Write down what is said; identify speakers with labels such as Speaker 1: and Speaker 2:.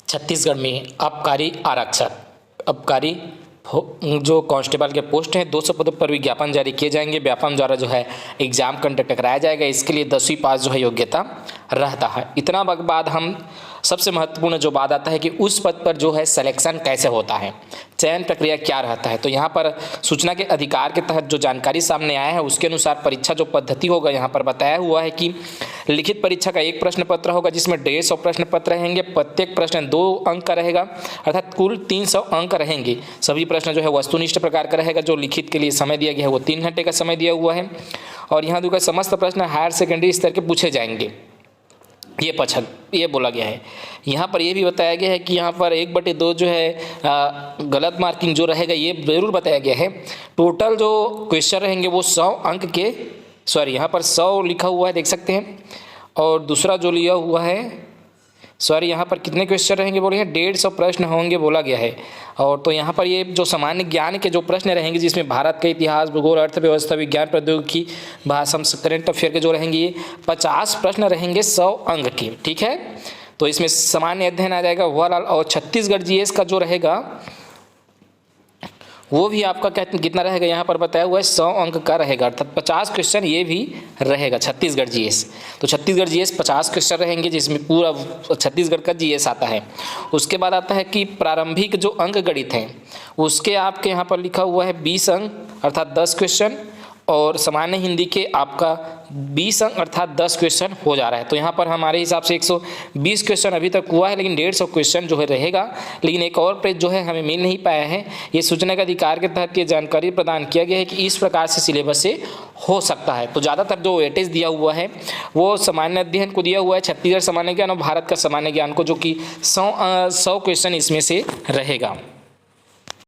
Speaker 1: छत्तीसगढ़ में आबकारी आरक्षक आबकारी जो कांस्टेबल के पोस्ट हैं 200 पदों पर विज्ञापन जारी किए जाएंगे। व्यापम द्वारा जो है एग्जाम कंडक्ट कराया जाएगा। इसके लिए 10वीं पास जो है योग्यता रहता है। इतना बाद हम सबसे महत्वपूर्ण जो बात आता है कि उस पद पर जो है सिलेक्शन कैसे होता है, चयन प्रक्रिया क्या रहता है। तो यहाँ पर सूचना के अधिकार के तहत जो जानकारी सामने आया है उसके अनुसार परीक्षा जो पद्धति होगा यहाँ पर बताया हुआ है कि लिखित परीक्षा का एक प्रश्न पत्र होगा जिसमें 150 प्रश्न पत्र रहेंगे। प्रत्येक प्रश्न 2 अंक का रहेगा, अर्थात कुल 300 अंक रहेंगे। सभी प्रश्न जो है वस्तुनिष्ठ प्रकार का रहेगा। जो लिखित के लिए समय दिया गया है वो 3 घंटे का समय दिया हुआ है। और यहाँ देखो समस्त प्रश्न हायर सेकेंडरी स्तर के पूछे जाएंगे, ये बोला गया है। यहाँ पर ये भी बताया गया है कि यहाँ पर 1/2 जो है गलत मार्किंग जो रहेगा ये ज़रूर बताया गया है। टोटल जो क्वेश्चन रहेंगे वो 100 अंक के, यहाँ पर 100 लिखा हुआ है, देख सकते हैं। और दूसरा जो लिया हुआ है, यहाँ पर कितने क्वेश्चन रहेंगे बोले हैं, 150 प्रश्न होंगे बोला गया है। और तो यहाँ पर ये जो सामान्य ज्ञान के जो प्रश्न रहेंगे जिसमें भारत का इतिहास, भूगोल, अर्थव्यवस्था, विज्ञान, प्रौद्योगिकी, भाषा, करंट अफेयर के जो रहेंगे ये 50 प्रश्न रहेंगे 100 अंक के, ठीक है। तो इसमें सामान्य अध्ययन आ जाएगा ओवरऑल। और छत्तीसगढ़ जीएस का जो रहेगा वो भी आपका कितना रहेगा, यहाँ पर बताया हुआ है 100 अंक का रहेगा, अर्थात 50 क्वेश्चन ये भी रहेगा छत्तीसगढ़ जीएस। तो छत्तीसगढ़ जीएस 50 क्वेश्चन रहेंगे जिसमें पूरा छत्तीसगढ़ का जीएस आता है। उसके बाद आता है कि प्रारंभिक जो अंक गणित हैं उसके आपके यहाँ पर लिखा हुआ है 20 अंक अर्थात 10 क्वेश्चन। और सामान्य हिंदी के आपका 20 अंक अर्थात 10 क्वेश्चन हो जा रहा है। तो यहाँ पर हमारे हिसाब से 120 क्वेश्चन अभी तक हुआ है, लेकिन 150 क्वेश्चन जो है रहेगा। लेकिन एक और पेज जो है हमें मिल नहीं पाया है। ये सूचना के अधिकार के तहत ये जानकारी प्रदान किया गया है कि इस प्रकार से सिलेबस से हो सकता है। तो ज़्यादातर जो वेटेज दिया हुआ है वो सामान्य अध्ययन को दिया हुआ है, छत्तीसगढ़ सामान्य ज्ञान और भारत का सामान्य ज्ञान को, जो कि 100 क्वेश्चन इसमें से रहेगा।